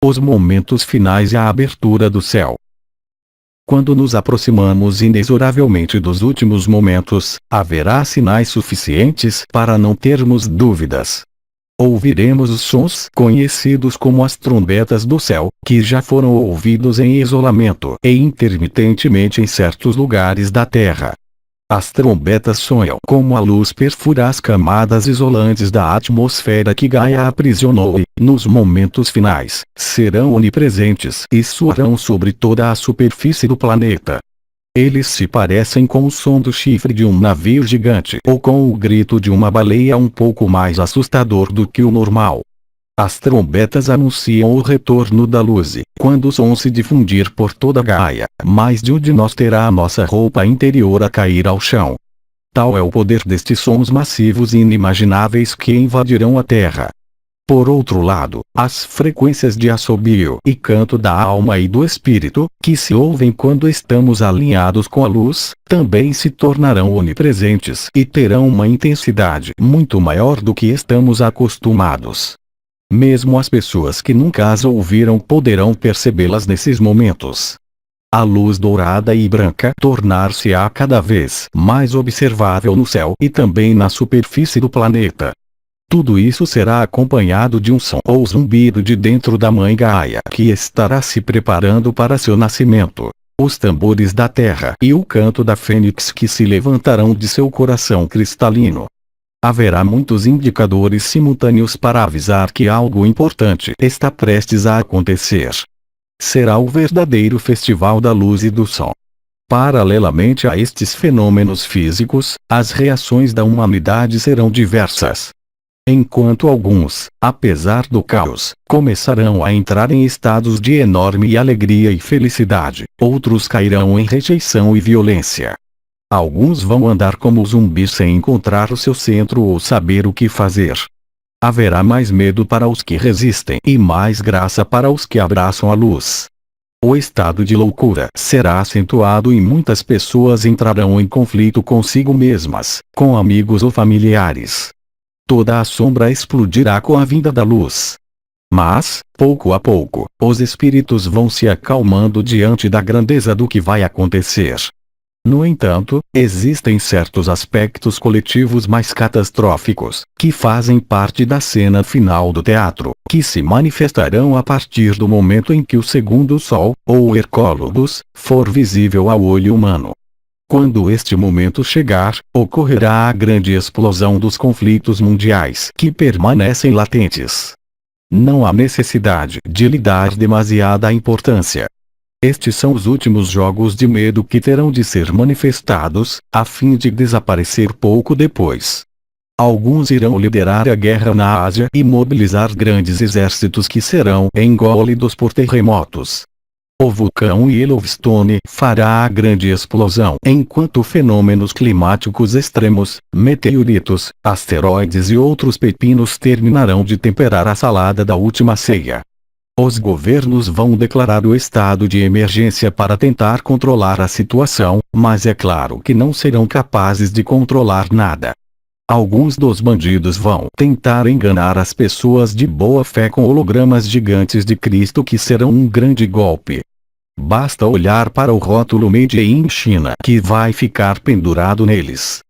Os momentos finais e a abertura do céu. Quando nos aproximamos inexoravelmente dos últimos momentos, haverá sinais suficientes para não termos dúvidas. Ouviremos os sons conhecidos como as trombetas do céu, que já foram ouvidos em isolamento e intermitentemente em certos lugares da Terra. As trombetas soam como a luz perfura as camadas isolantes da atmosfera que Gaia aprisionou e, nos momentos finais, serão onipresentes e soarão sobre toda a superfície do planeta. Eles se parecem com o som do chifre de um navio gigante ou com o grito de uma baleia um pouco mais assustador do que o normal. As trombetas anunciam o retorno da luz e, quando o som se difundir por toda Gaia, mais de um de nós terá a nossa roupa interior a cair ao chão. Tal é o poder destes sons massivos e inimagináveis que invadirão a Terra. Por outro lado, as frequências de assobio e canto da alma e do espírito, que se ouvem quando estamos alinhados com a luz, também se tornarão onipresentes e terão uma intensidade muito maior do que estamos acostumados. Mesmo as pessoas que nunca as ouviram poderão percebê-las nesses momentos. A luz dourada e branca tornar-se-á cada vez mais observável no céu e também na superfície do planeta. Tudo isso será acompanhado de um som ou zumbido de dentro da Mãe Gaia que estará se preparando para seu nascimento, os tambores da terra e o canto da fênix que se levantarão de seu coração cristalino. Haverá muitos indicadores simultâneos para avisar que algo importante está prestes a acontecer. Será o verdadeiro festival da luz e do som. Paralelamente a estes fenômenos físicos, as reações da humanidade serão diversas. Enquanto alguns, apesar do caos, começarão a entrar em estados de enorme alegria e felicidade, outros cairão em rejeição e violência. Alguns vão andar como zumbis sem encontrar o seu centro ou saber o que fazer. Haverá mais medo para os que resistem e mais graça para os que abraçam a luz. O estado de loucura será acentuado e muitas pessoas entrarão em conflito consigo mesmas, com amigos ou familiares. Toda a sombra explodirá com a vinda da luz. Mas, pouco a pouco, os espíritos vão se acalmando diante da grandeza do que vai acontecer. No entanto, existem certos aspectos coletivos mais catastróficos, que fazem parte da cena final do teatro, que se manifestarão a partir do momento em que o segundo sol, ou Hercólogos, for visível ao olho humano. Quando este momento chegar, ocorrerá a grande explosão dos conflitos mundiais que permanecem latentes. Não há necessidade de lhe dar demasiada importância. Estes são os últimos jogos de medo que terão de ser manifestados, a fim de desaparecer pouco depois. Alguns irão liderar a guerra na Ásia e mobilizar grandes exércitos que serão engolidos por terremotos. O vulcão Yellowstone fará a grande explosão enquanto fenômenos climáticos extremos, meteoritos, asteroides e outros pepinos terminarão de temperar a salada da última ceia. Os governos vão declarar o estado de emergência para tentar controlar a situação, mas é claro que não serão capazes de controlar nada. Alguns dos bandidos vão tentar enganar as pessoas de boa fé com hologramas gigantes de Cristo que serão um grande golpe. Basta olhar para o rótulo Made in China que vai ficar pendurado neles.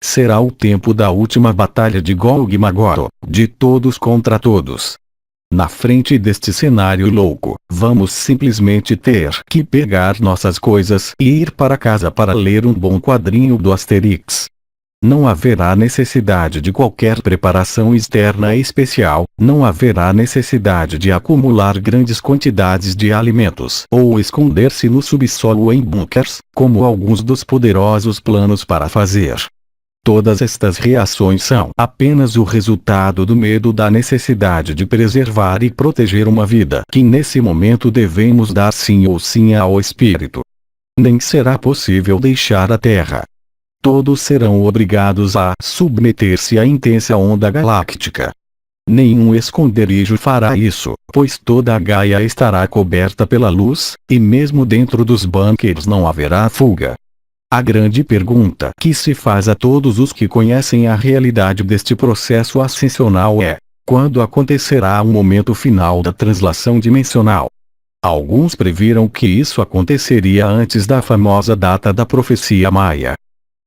Será o tempo da última batalha de Gog e Magog, de todos contra todos. Na frente deste cenário louco, vamos simplesmente ter que pegar nossas coisas e ir para casa para ler um bom quadrinho do Asterix. Não haverá necessidade de qualquer preparação externa especial, não haverá necessidade de acumular grandes quantidades de alimentos ou esconder-se no subsolo em bunkers, como alguns dos poderosos planos para fazer. Todas estas reações são apenas o resultado do medo da necessidade de preservar e proteger uma vida que nesse momento devemos dar sim ou sim ao espírito. Nem será possível deixar a Terra. Todos serão obrigados a submeter-se à intensa onda galáctica. Nenhum esconderijo fará isso, pois toda a Gaia estará coberta pela luz, e mesmo dentro dos bunkers não haverá fuga. A grande pergunta que se faz a todos os que conhecem a realidade deste processo ascensional é: quando acontecerá o momento final da translação dimensional? Alguns previram que isso aconteceria antes da famosa data da profecia maia.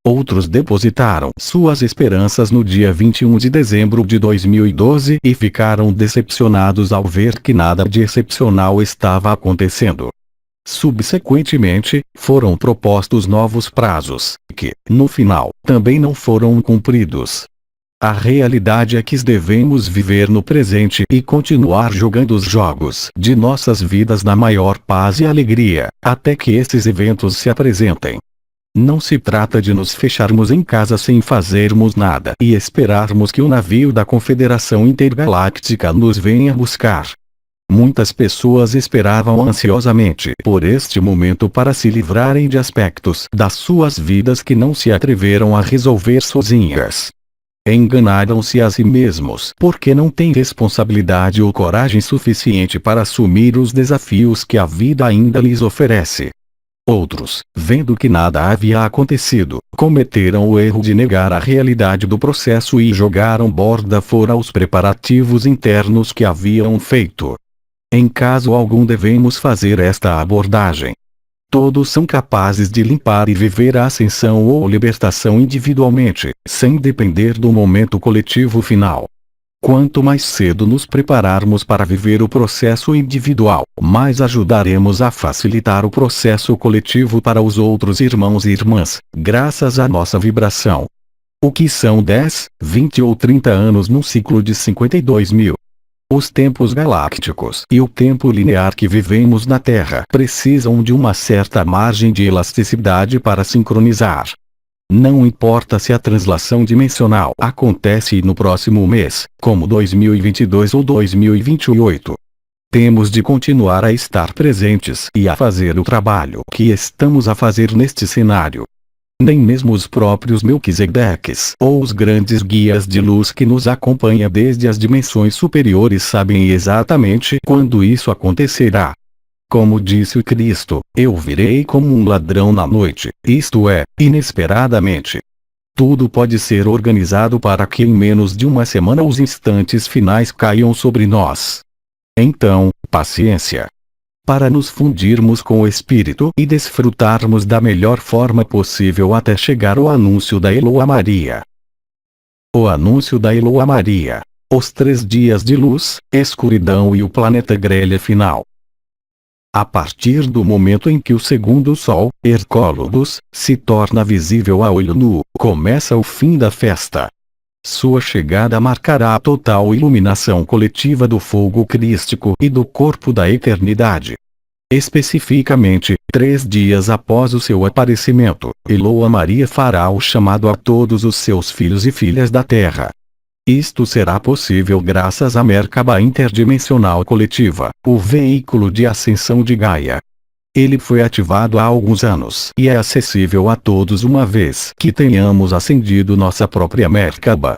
Outros depositaram suas esperanças no dia 21 de dezembro de 2012 e ficaram decepcionados ao ver que nada de excepcional estava acontecendo. Subsequentemente, foram propostos novos prazos, que, no final, também não foram cumpridos. A realidade é que devemos viver no presente e continuar jogando os jogos de nossas vidas na maior paz e alegria, até que esses eventos se apresentem. Não se trata de nos fecharmos em casa sem fazermos nada e esperarmos que o navio da Confederação Intergaláctica nos venha buscar. Muitas pessoas esperavam ansiosamente por este momento para se livrarem de aspectos das suas vidas que não se atreveram a resolver sozinhas. Enganaram-se a si mesmos porque não têm responsabilidade ou coragem suficiente para assumir os desafios que a vida ainda lhes oferece. Outros, vendo que nada havia acontecido, cometeram o erro de negar a realidade do processo e jogaram borda fora os preparativos internos que haviam feito. Em caso algum devemos fazer esta abordagem. Todos são capazes de limpar e viver a ascensão ou libertação individualmente, sem depender do momento coletivo final. Quanto mais cedo nos prepararmos para viver o processo individual, mais ajudaremos a facilitar o processo coletivo para os outros irmãos e irmãs, graças à nossa vibração. O que são 10, 20 ou 30 anos num ciclo de 52.000? Os tempos galácticos e o tempo linear que vivemos na Terra precisam de uma certa margem de elasticidade para sincronizar. Não importa se a translação dimensional acontece no próximo mês, como 2022 ou 2028. Temos de continuar a estar presentes e a fazer o trabalho que estamos a fazer neste cenário. Nem mesmo os próprios Melquisedeques ou os grandes guias de luz que nos acompanham desde as dimensões superiores sabem exatamente quando isso acontecerá. Como disse o Cristo, eu virei como um ladrão na noite, isto é, inesperadamente. Tudo pode ser organizado para que em menos de uma semana os instantes finais caiam sobre nós. Então, paciência. Para nos fundirmos com o Espírito e desfrutarmos da melhor forma possível até chegar ao anúncio da Eloa Maria. O anúncio da Eloa Maria. Os 3 dias de luz, escuridão e o planeta grelha final. A partir do momento em que o segundo Sol, Hercólogos, se torna visível a olho nu, começa o fim da festa. Sua chegada marcará a total iluminação coletiva do fogo crístico e do corpo da eternidade. Especificamente, 3 dias após o seu aparecimento, Eloa Maria fará o chamado a todos os seus filhos e filhas da Terra. Isto será possível graças à Merkaba interdimensional coletiva, o veículo de ascensão de Gaia. Ele foi ativado há alguns anos e é acessível a todos uma vez que tenhamos ascendido nossa própria Merkaba.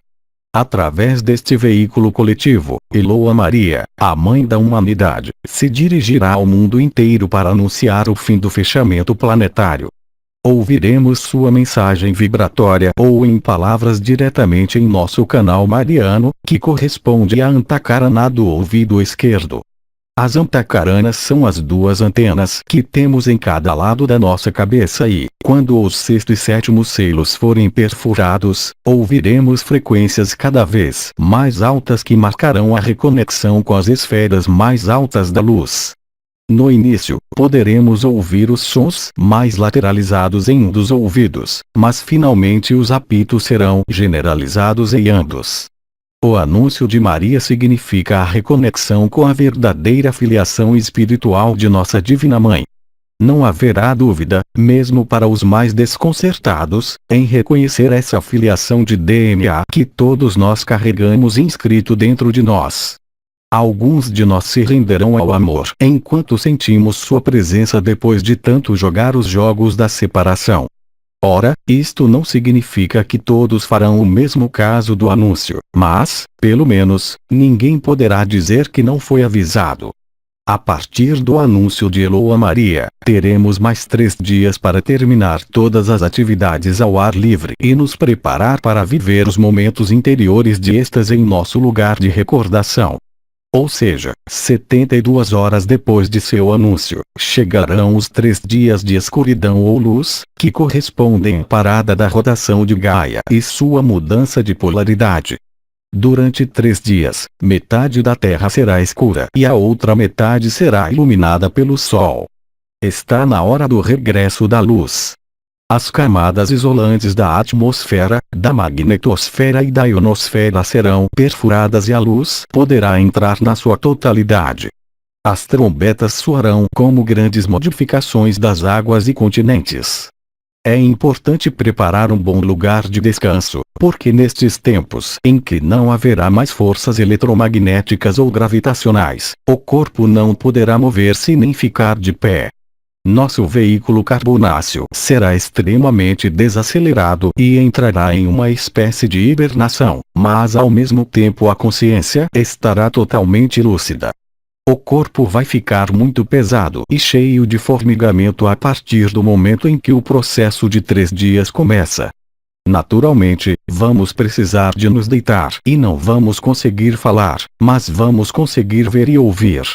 Através deste veículo coletivo, Eloa Maria, a mãe da humanidade, se dirigirá ao mundo inteiro para anunciar o fim do fechamento planetário. Ouviremos sua mensagem vibratória ou em palavras diretamente em nosso canal mariano, que corresponde à antakarana do ouvido esquerdo. As antakaranas são as 2 antenas que temos em cada lado da nossa cabeça e, quando os 6º e 7º selos forem perfurados, ouviremos frequências cada vez mais altas que marcarão a reconexão com as esferas mais altas da luz. No início, poderemos ouvir os sons mais lateralizados em um dos ouvidos, mas finalmente os apitos serão generalizados em ambos. O anúncio de Maria significa a reconexão com a verdadeira filiação espiritual de nossa Divina Mãe. Não haverá dúvida, mesmo para os mais desconcertados, em reconhecer essa filiação de DNA que todos nós carregamos inscrito dentro de nós. Alguns de nós se renderão ao amor enquanto sentimos sua presença depois de tanto jogar os jogos da separação. Ora, isto não significa que todos farão o mesmo caso do anúncio, mas, pelo menos, ninguém poderá dizer que não foi avisado. A partir do anúncio de Eloa Maria, teremos mais 3 dias para terminar todas as atividades ao ar livre e nos preparar para viver os momentos interiores de êxtase em nosso lugar de recordação. Ou seja, 72 horas depois de seu anúncio, chegarão os 3 dias de escuridão ou luz, que correspondem à parada da rotação de Gaia e sua mudança de polaridade. Durante 3 dias, metade da Terra será escura e a outra metade será iluminada pelo Sol. Está na hora do regresso da luz. As camadas isolantes da atmosfera, da magnetosfera e da ionosfera serão perfuradas e a luz poderá entrar na sua totalidade. As trombetas soarão como grandes modificações das águas e continentes. É importante preparar um bom lugar de descanso, porque nestes tempos em que não haverá mais forças eletromagnéticas ou gravitacionais, o corpo não poderá mover-se nem ficar de pé. Nosso veículo carbonáceo será extremamente desacelerado e entrará em uma espécie de hibernação, mas ao mesmo tempo a consciência estará totalmente lúcida. O corpo vai ficar muito pesado e cheio de formigamento a partir do momento em que o processo de 3 dias começa. Naturalmente, vamos precisar de nos deitar e não vamos conseguir falar, mas vamos conseguir ver e ouvir.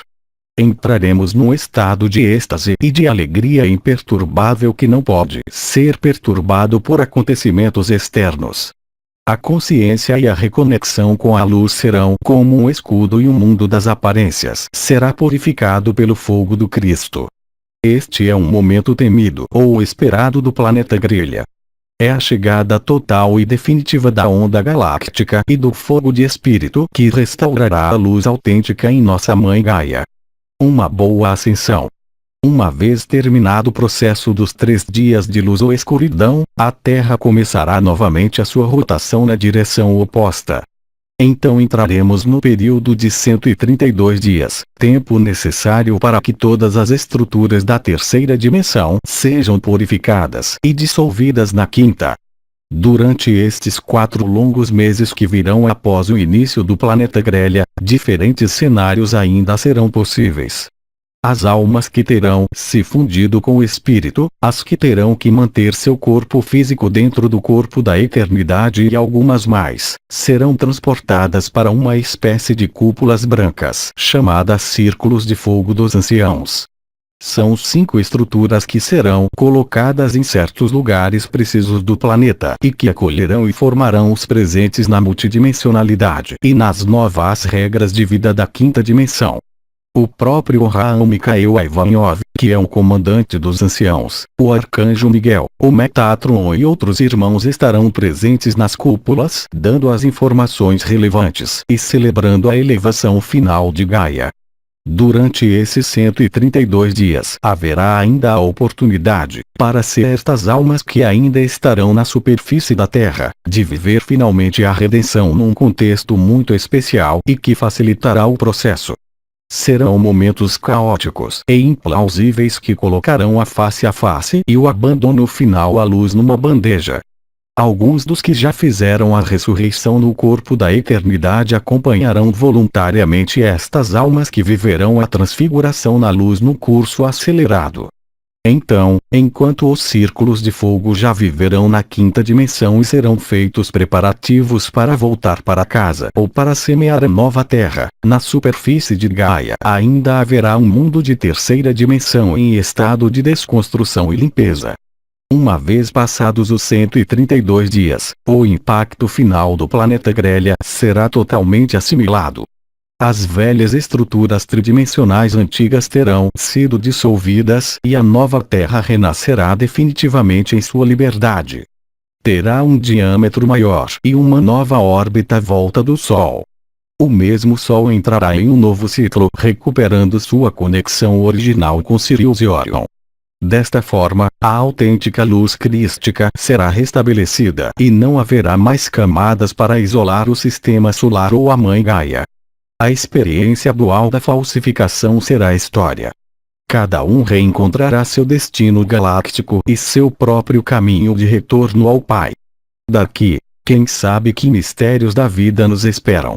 Entraremos num estado de êxtase e de alegria imperturbável que não pode ser perturbado por acontecimentos externos. A consciência e a reconexão com a luz serão como um escudo e o mundo das aparências será purificado pelo fogo do Cristo. Este é um momento temido ou esperado do planeta Grelha. É a chegada total e definitiva da onda galáctica e do fogo de espírito que restaurará a luz autêntica em nossa Mãe Gaia. Uma boa ascensão. Uma vez terminado o processo dos 3 dias de luz ou escuridão, a Terra começará novamente a sua rotação na direção oposta. Então entraremos no período de 132 dias, tempo necessário para que todas as estruturas da terceira dimensão sejam purificadas e dissolvidas na quinta. Durante estes 4 longos meses que virão após o início do planeta Grelha, diferentes cenários ainda serão possíveis. As almas que terão se fundido com o espírito, as que terão que manter seu corpo físico dentro do corpo da eternidade e algumas mais, serão transportadas para uma espécie de cúpulas brancas chamadas Círculos de Fogo dos Anciãos. São 5 estruturas que serão colocadas em certos lugares precisos do planeta e que acolherão e formarão os presentes na multidimensionalidade e nas novas regras de vida da quinta dimensão. O próprio Raão Mikhael Ivanov, que é um comandante dos anciãos, o Arcanjo Miguel, o Metatron e outros irmãos estarão presentes nas cúpulas, dando as informações relevantes e celebrando a elevação final de Gaia. Durante esses 132 dias haverá ainda a oportunidade, para certas almas que ainda estarão na superfície da Terra, de viver finalmente a redenção num contexto muito especial e que facilitará o processo. Serão momentos caóticos e implausíveis que colocarão a face e o abandono final à luz numa bandeja. Alguns dos que já fizeram a ressurreição no corpo da eternidade acompanharão voluntariamente estas almas que viverão a transfiguração na luz no curso acelerado. Então, enquanto os círculos de fogo já viverão na quinta dimensão e serão feitos preparativos para voltar para casa ou para semear a nova terra, na superfície de Gaia ainda haverá um mundo de terceira dimensão em estado de desconstrução e limpeza. Uma vez passados os 132 dias, o impacto final do planeta Grelha será totalmente assimilado. As velhas estruturas tridimensionais antigas terão sido dissolvidas e a nova Terra renascerá definitivamente em sua liberdade. Terá um diâmetro maior e uma nova órbita à volta do Sol. O mesmo Sol entrará em um novo ciclo, recuperando sua conexão original com Sirius e Orion. Desta forma, a autêntica luz crística será restabelecida e não haverá mais camadas para isolar o sistema solar ou a Mãe Gaia. A experiência dual da falsificação será história. Cada um reencontrará seu destino galáctico e seu próprio caminho de retorno ao Pai. Daqui, quem sabe que mistérios da vida nos esperam.